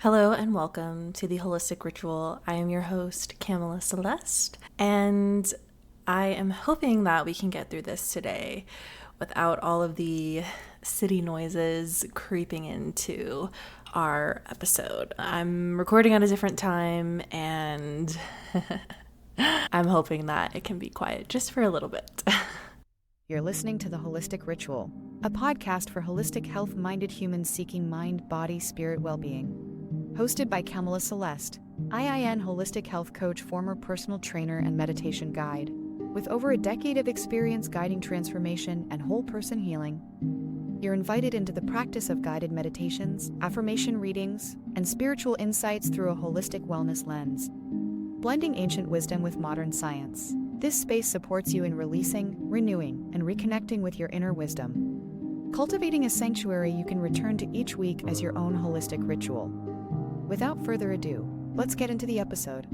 Hello and welcome to the Holistic Ritual. I am your host, Kamela Celeste, and I am hoping that we can get through this today without all of the city noises creeping into our episode. I'm recording at a different time and I'm hoping that it can be quiet just for a little bit. You're listening to The Holistic Ritual, a podcast for holistic health-minded humans seeking mind, body, spirit well-being. Hosted by Kamela Celeste, IIN holistic health coach, former personal trainer, and meditation guide. With over a decade of experience guiding transformation and whole person healing, you're invited into the practice of guided meditations, affirmation readings, and spiritual insights through a holistic wellness lens. Blending ancient wisdom with modern science, this space supports you in releasing, renewing, and reconnecting with your inner wisdom. Cultivating a sanctuary you can return to each week as your own holistic ritual. Without further ado, let's get into the episode.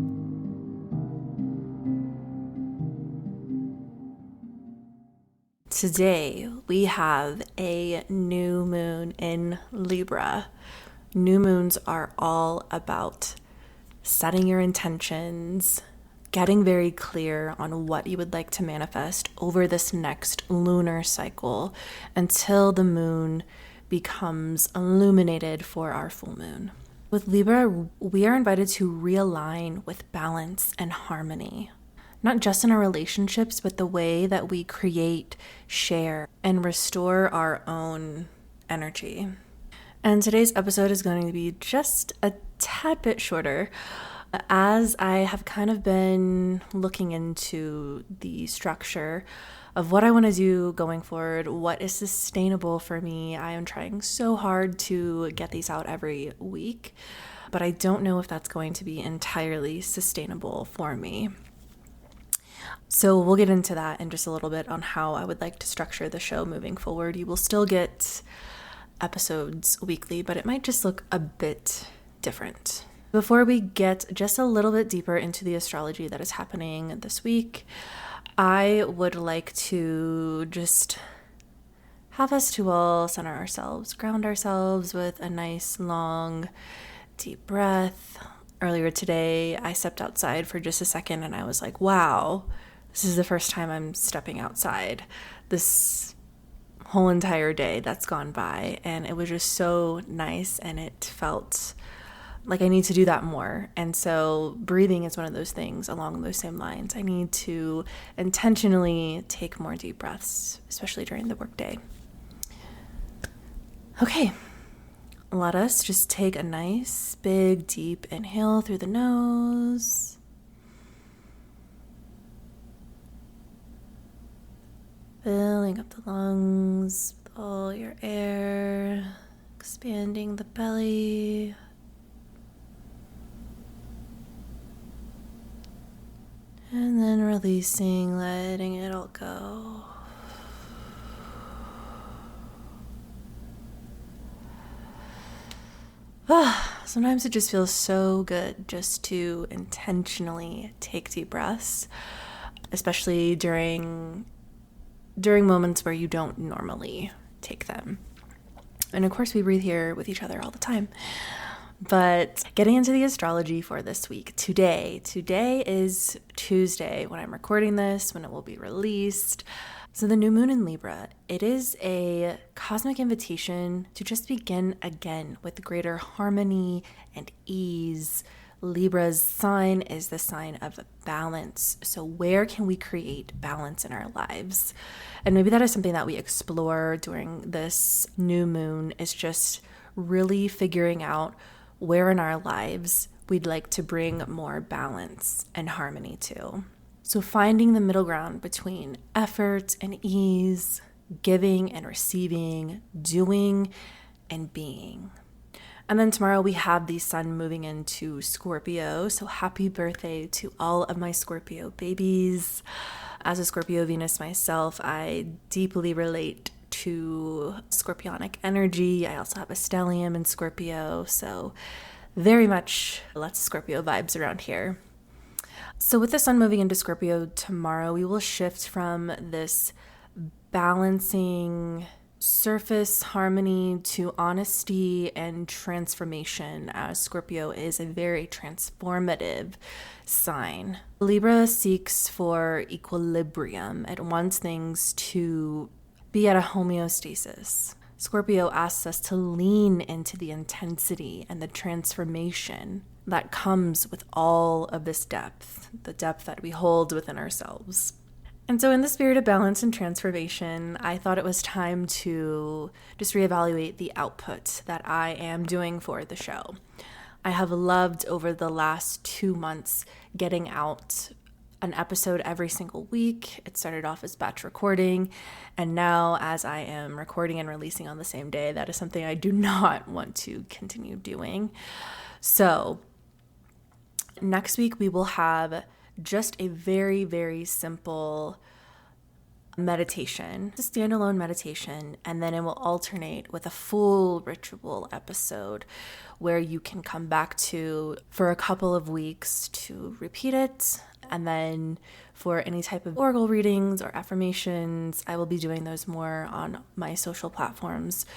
Today, we have a new moon in Libra. New moons are all about setting your intentions, getting very clear on what you would like to manifest over this next lunar cycle until the moon becomes illuminated for our full moon. With Libra, we are invited to realign with balance and harmony, not just in our relationships, but the way that we create, share, and restore our own energy. And today's episode is going to be just a tad bit shorter, as I have kind of been looking into the structure of what I want to do going forward, what is sustainable for me. I am trying so hard to get these out every week, but I don't know if that's going to be entirely sustainable for me. So we'll get into that in just a little bit on how I would like to structure the show moving forward. You will still get episodes weekly, but it might just look a bit different. Before we get just a little bit deeper into the astrology that is happening this week, I would like to just have us to all center ourselves, ground ourselves with a nice, long, deep breath. Earlier today, I stepped outside for just a second and I was like, wow, this is the first time I'm stepping outside this whole entire day that's gone by. And it was just so nice and it felt like I need to do that more. And so breathing is one of those things along those same lines. I need to intentionally take more deep breaths, especially during the workday. Okay, let us just take a nice, big, deep inhale through the nose. Filling up the lungs with all your air, expanding the belly. And then releasing, letting it all go. Sometimes it just feels so good just to intentionally take deep breaths, especially during moments where you don't normally take them. And of course, we breathe here with each other all the time. But getting into the astrology for this week, today is Tuesday when I'm recording this, when it will be released. So the new moon in Libra, it is a cosmic invitation to just begin again with greater harmony and ease. Libra's sign is the sign of balance. So where can we create balance in our lives? And maybe that is something that we explore during this new moon, is just really figuring out where in our lives we'd like to bring more balance and harmony to. So finding the middle ground between effort and ease, giving and receiving, doing and being. And then tomorrow we have the sun moving into Scorpio. So happy birthday to all of my Scorpio babies. As a Scorpio Venus myself, I deeply relate to Scorpionic energy. I also have a stellium in Scorpio, so very much lots of Scorpio vibes around here. So with the sun moving into Scorpio tomorrow, we will shift from this balancing surface harmony to honesty and transformation, as Scorpio is a very transformative sign. Libra seeks for equilibrium. It wants things to be at a homeostasis. Scorpio asks us to lean into the intensity and the transformation that comes with all of this depth, the depth that we hold within ourselves. And so in the spirit of balance and transformation, I thought it was time to just reevaluate the output that I am doing for the show. I have loved over the last 2 months getting out an episode every single week. It started off as batch recording, and now as I am recording and releasing on the same day, that is something I do not want to continue doing. So next week we will have just a very, very simple meditation, a standalone meditation, and then it will alternate with a full ritual episode where you can come back to for a couple of weeks to repeat it. And then for any type of oracle readings or affirmations, I will be doing those more on my social platforms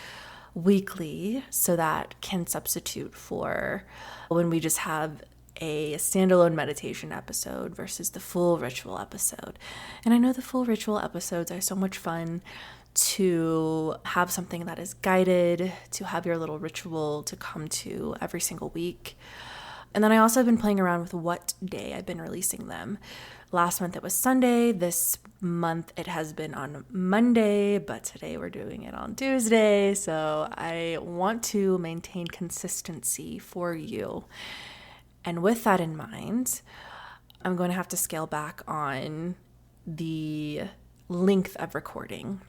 weekly, so that can substitute for when we just have a standalone meditation episode versus the full ritual episode. And I know the full ritual episodes are so much fun to have something that is guided, to have your little ritual to come to every single week. And then I also have been playing around with what day I've been releasing them. Last month it was Sunday. This month it has been on Monday, but today we're doing it on Tuesday. So I want to maintain consistency for you. And with that in mind, I'm going to have to scale back on the length of recording,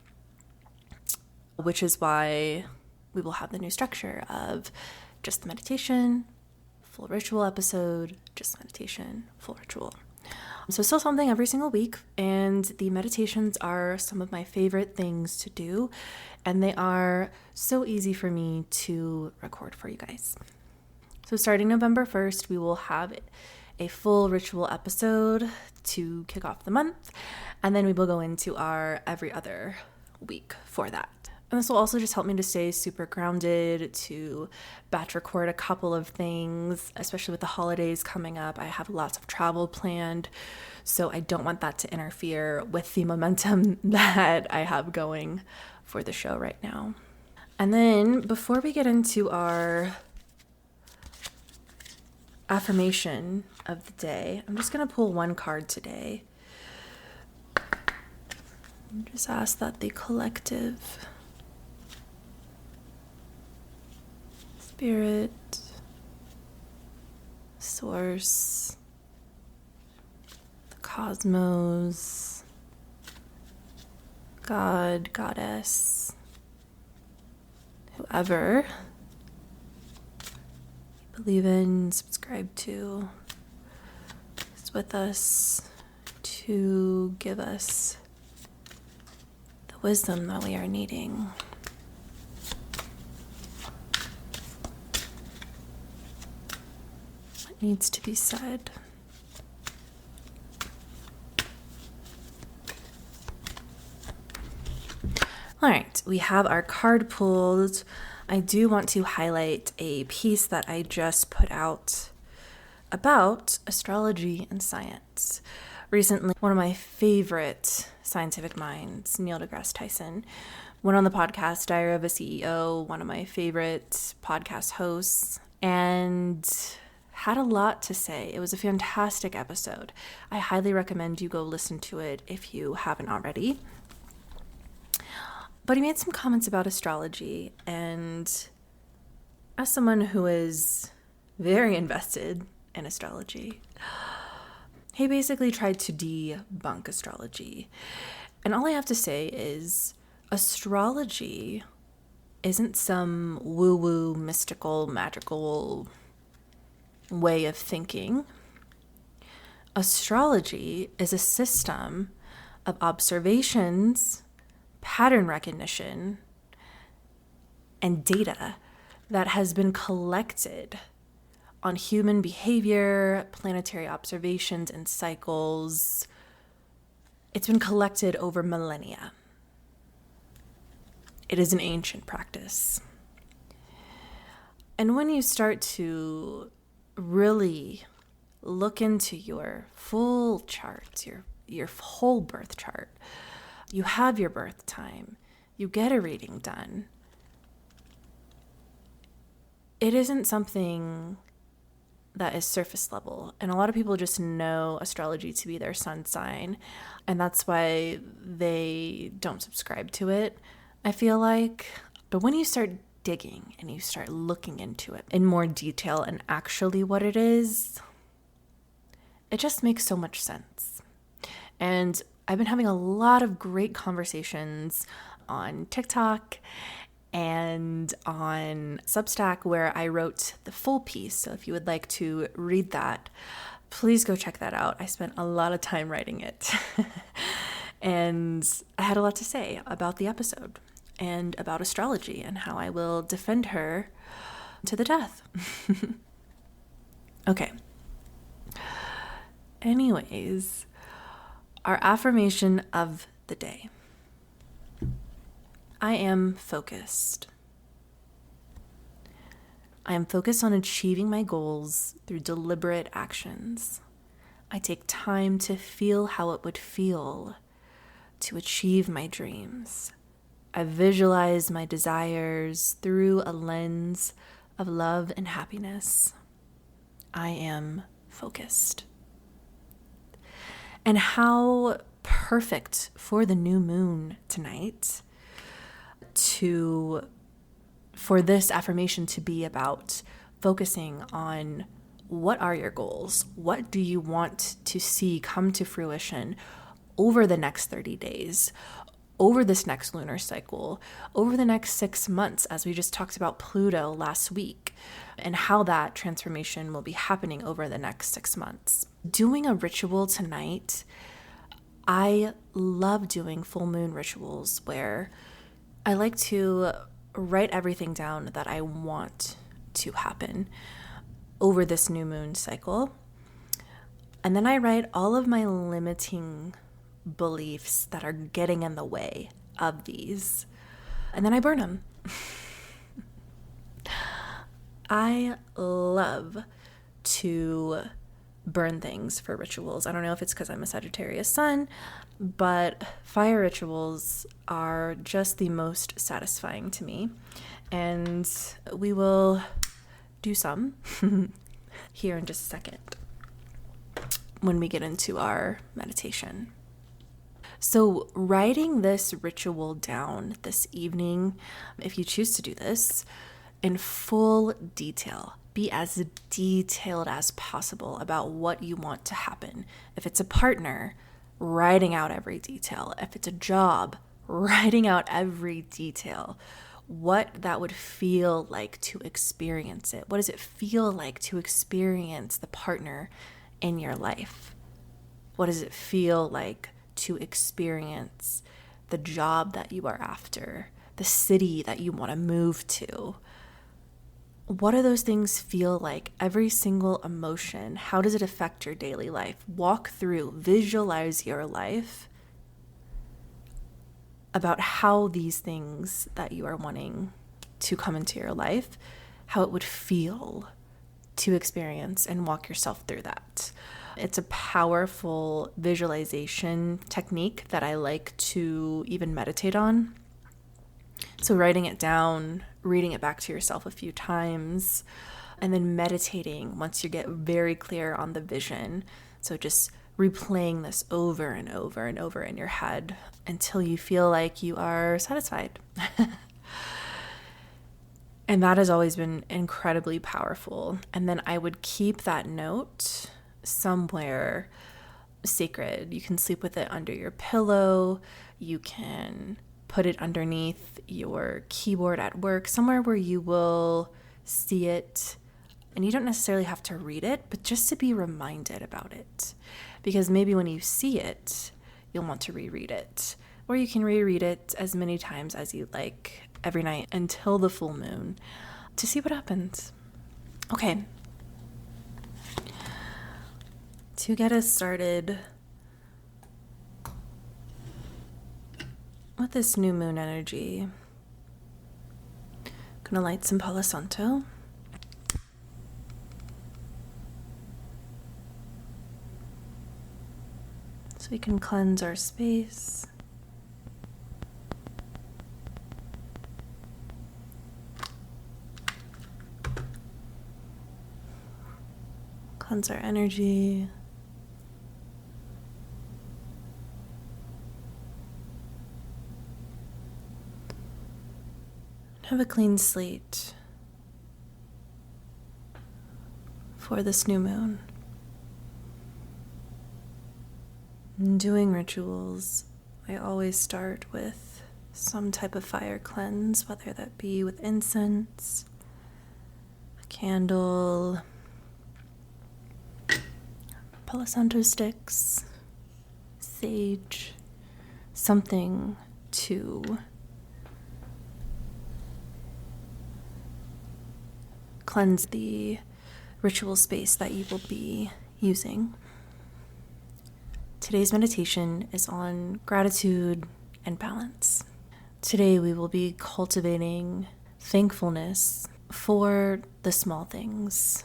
which is why we will have the new structure of just the meditation, full ritual episode, just meditation, full ritual. So still something every single week, and the meditations are some of my favorite things to do, and they are so easy for me to record for you guys. So starting November 1st, we will have a full ritual episode to kick off the month, and then we will go into our every other week for that. And this will also just help me to stay super grounded, to batch record a couple of things, especially with the holidays coming up. I have lots of travel planned, so I don't want that to interfere with the momentum that I have going for the show right now. And then before we get into our affirmation of the day, I'm just going to pull one card today. Just ask that the collective spirit, source, the cosmos, God, goddess, whoever you believe in, subscribe to, is with us to give us the wisdom that we are needing. What needs to be said? All right, we have our card pulled. I do want to highlight a piece that I just put out about astrology and science. Recently, one of my favorite scientific minds, Neil deGrasse Tyson, went on the podcast Diary of a CEO, one of my favorite podcast hosts, and had a lot to say. It was a fantastic episode. I highly recommend you go listen to it if you haven't already. But he made some comments about astrology, and as someone who is very invested in astrology, he basically tried to debunk astrology. And all I have to say is astrology isn't some woo-woo, mystical, magical way of thinking. Astrology is a system of observations, pattern recognition, and data that has been collected on human behavior, planetary observations, and cycles. It's been collected over millennia. It is an ancient practice. And when you start to really look into your full chart, your whole birth chart, you have your birth time, you get a reading done. It isn't something that is surface level. And a lot of people just know astrology to be their sun sign. And that's why they don't subscribe to it, I feel like. But when you start digging and you start looking into it in more detail and actually what it is, it just makes so much sense. And I've been having a lot of great conversations on TikTok and on Substack where I wrote the full piece. So if you would like to read that, please go check that out. I spent a lot of time writing it. And I had a lot to say about the episode and about astrology and how I will defend her to the death. Okay. Anyways, our affirmation of the day. I am focused. I am focused on achieving my goals through deliberate actions. I take time to feel how it would feel to achieve my dreams. I visualize my desires through a lens of love and happiness. I am focused. And how perfect for the new moon tonight for this affirmation to be about focusing on what are your goals? What do you want to see come to fruition over the next 30 days, over this next lunar cycle, over the next 6 months, as we just talked about Pluto last week, and how that transformation will be happening over the next 6 months. Doing a ritual tonight, I love doing full moon rituals where I like to write everything down that I want to happen over this new moon cycle. And then I write all of my limiting beliefs that are getting in the way of these. And then I burn them. I love to burn things for rituals. I don't know if it's because I'm a Sagittarius sun, but fire rituals are just the most satisfying to me. And we will do some here in just a second when we get into our meditation. So writing this ritual down this evening, if you choose to do this, in full detail. Be as detailed as possible about what you want to happen. If it's a partner, writing out every detail. If it's a job, writing out every detail. What that would feel like to experience it. What does it feel like to experience the partner in your life? What does it feel like to experience the job that you are after, the city that you want to move to? What do those things feel like? Every single emotion. How does it affect your daily life? Walk through, visualize your life about how these things that you are wanting to come into your life, how it would feel to experience and walk yourself through that. It's a powerful visualization technique that I like to even meditate on. So writing it down, reading it back to yourself a few times, and then meditating once you get very clear on the vision. So just replaying this over and over and over in your head until you feel like you are satisfied. And that has always been incredibly powerful. And then I would keep that note somewhere sacred. You can sleep with it under your pillow. You can put it underneath your keyboard at work, somewhere where you will see it. And you don't necessarily have to read it, but just to be reminded about it. Because maybe when you see it, you'll want to reread it. Or you can reread it as many times as you like every night until the full moon to see what happens. Okay. To get us started with this new moon energy, Gonna light some Palo Santo. So we can cleanse our space. Cleanse our energy. Have a clean slate for this new moon. In doing rituals, I always start with some type of fire cleanse, whether that be with incense, a candle, Palo Santo sticks, sage, something to cleanse the ritual space that you will be using. Today's meditation is on gratitude and balance. Today we will be cultivating thankfulness for the small things,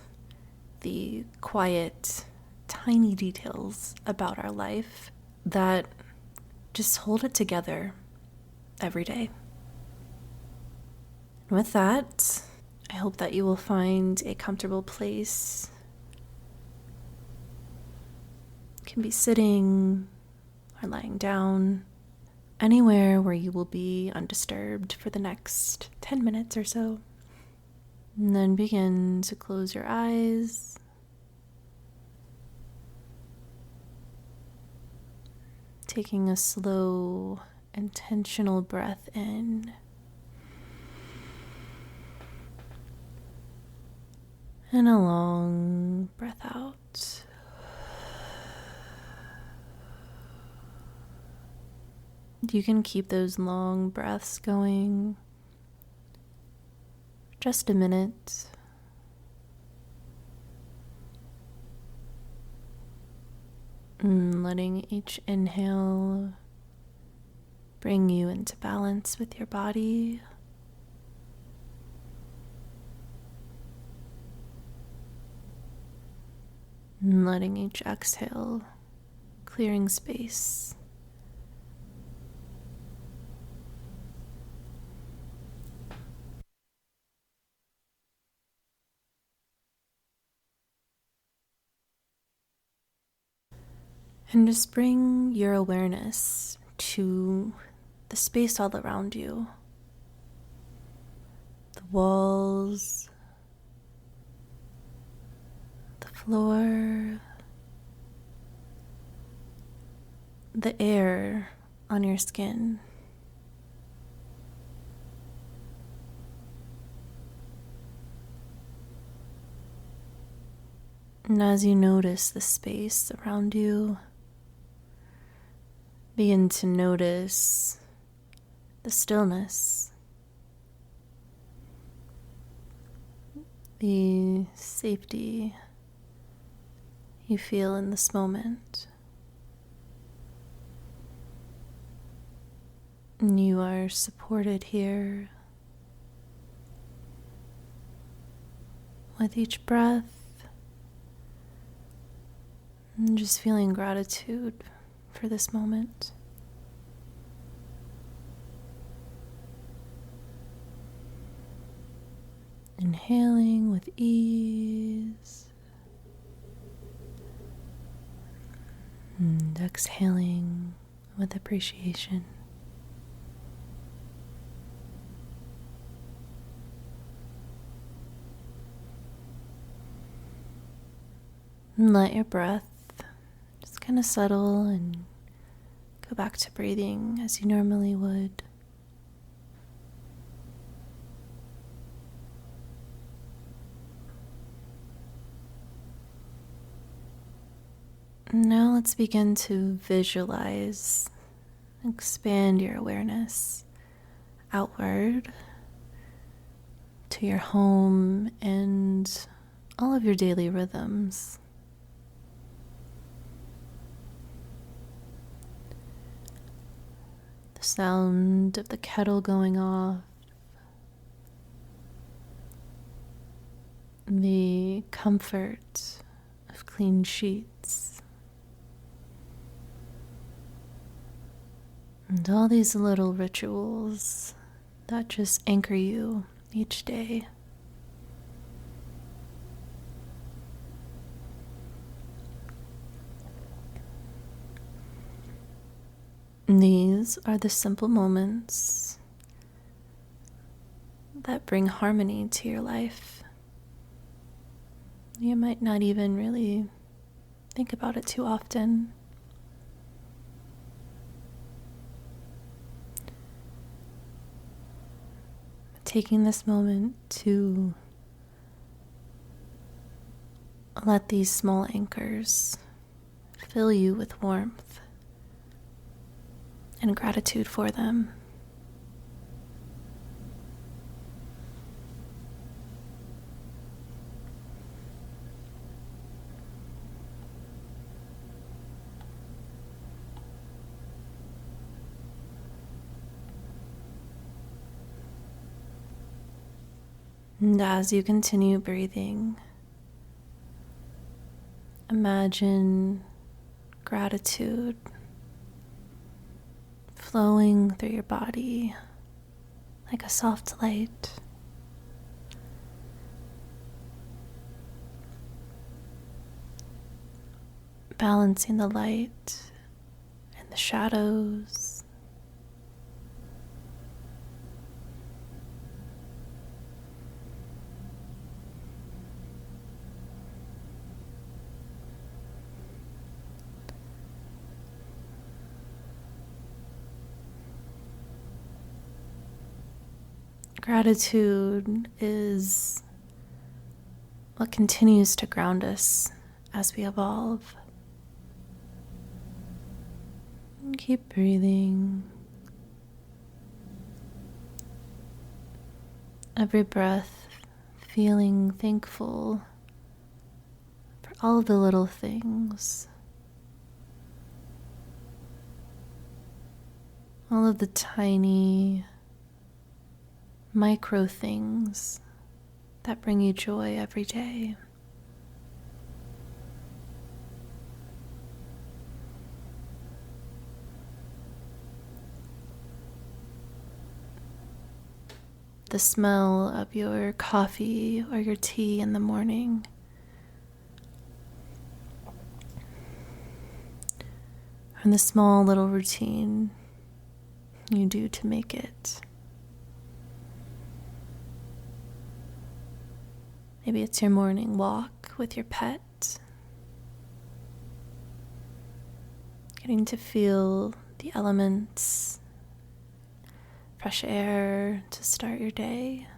the quiet, tiny details about our life that just hold it together every day. And with that, I hope that you will find a comfortable place. You can be sitting or lying down, anywhere where you will be undisturbed for the next 10 minutes or so. And then begin to close your eyes. Taking a slow, intentional breath in. And a long breath out. You can keep those long breaths going for just a minute. And letting each inhale bring you into balance with your body. And letting each exhale clearing space. And just bring your awareness to the space all around you. The walls, the floor, the air on your skin. And as you notice the space around you, begin to notice the stillness, the safety you feel in this moment. And you are supported here with each breath, and just feeling gratitude for this moment. Inhaling with ease and exhaling with appreciation. And let your breath just kind of settle and go back to breathing as you normally would. Now let's begin to visualize, expand your awareness outward to your home and all of your daily rhythms. The sound of the kettle going off, the comfort of clean sheets, and all these little rituals that just anchor you each day. And these are the simple moments that bring harmony to your life. You might not even really think about it too often. Taking this moment to let these small anchors fill you with warmth and gratitude for them. And as you continue breathing, imagine gratitude flowing through your body like a soft light. Balancing the light and the shadows. Gratitude is what continues to ground us as we evolve. And keep breathing. Every breath, feeling thankful for all of the little things, all of the tiny micro things that bring you joy every day. The smell of your coffee or your tea in the morning. And the small little routine you do to make it. Maybe it's your morning walk with your pet. Getting to feel the elements, fresh air to start your day.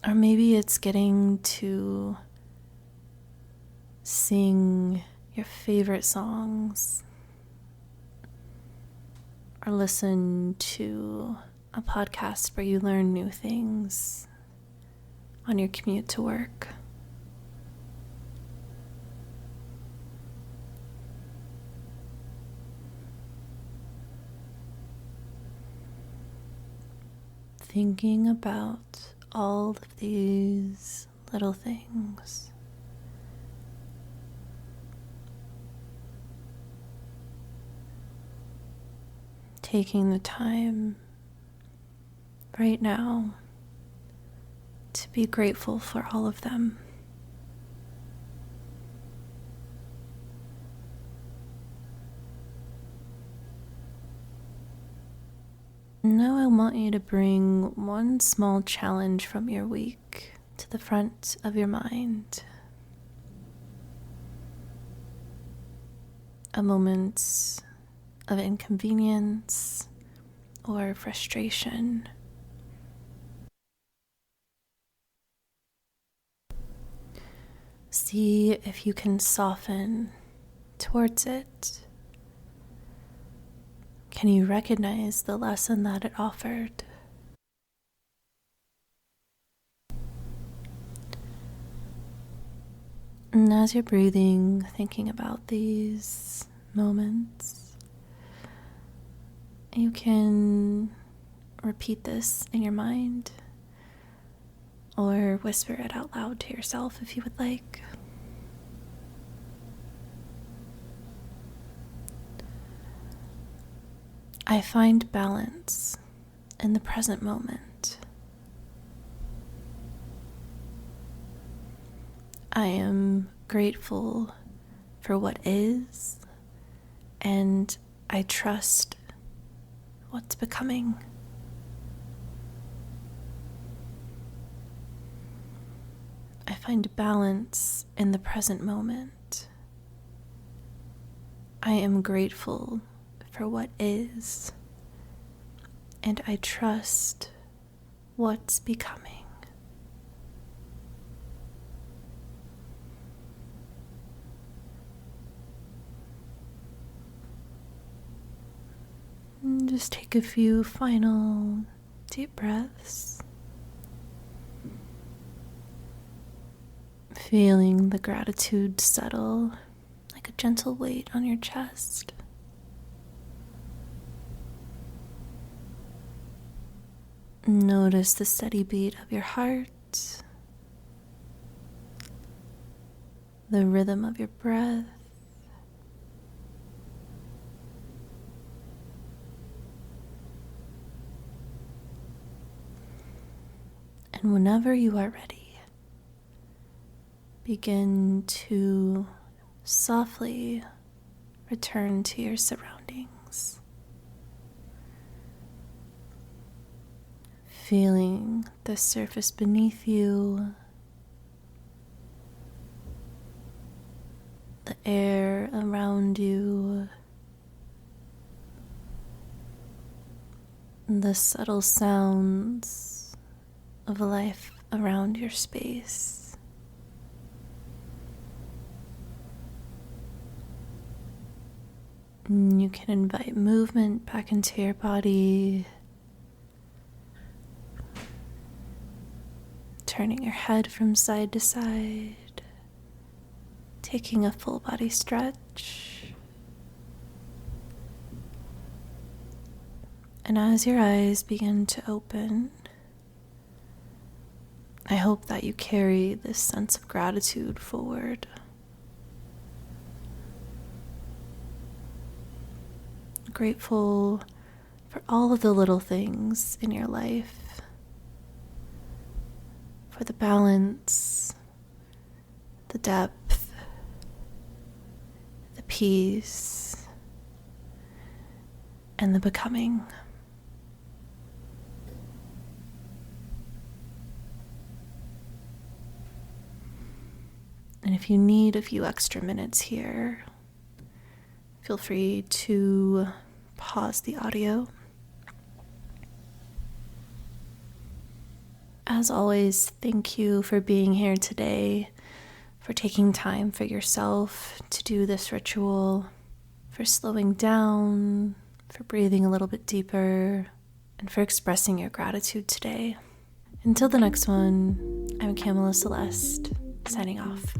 Or maybe it's getting to sing your favorite songs or listen to a podcast where you learn new things on your commute to work. Thinking about all of these little things. Taking the time right now to be grateful for all of them. Now I want you to bring one small challenge from your week to the front of your mind. A moment of inconvenience or frustration. See if you can soften towards it. Can you recognize the lesson that it offered? And as you're breathing, thinking about these moments, You can repeat this in your mind or whisper it out loud to yourself if you would like. I find balance in the present moment. I am grateful for what is, and I trust what's becoming. I find balance in the present moment. I am grateful for what is, and I trust what's becoming. And just take a few final deep breaths, feeling the gratitude settle like a gentle weight on your chest. Notice the steady beat of your heart, the rhythm of your breath, and whenever you are ready, begin to softly return to your surroundings. Feeling the surface beneath you, the air around you, the subtle sounds of life around your space. And you can invite movement back into your body, turning your head from side to side, taking a full body stretch. And as your eyes begin to open, I hope that you carry this sense of gratitude forward. Grateful for all of the little things in your life, for the balance, the depth, the peace, and the becoming. And if you need a few extra minutes here, feel free to pause the audio. As always, thank you for being here today, for taking time for yourself to do this ritual, for slowing down, for breathing a little bit deeper, and for expressing your gratitude today. Until the next one, I'm Kamela Celeste, signing off.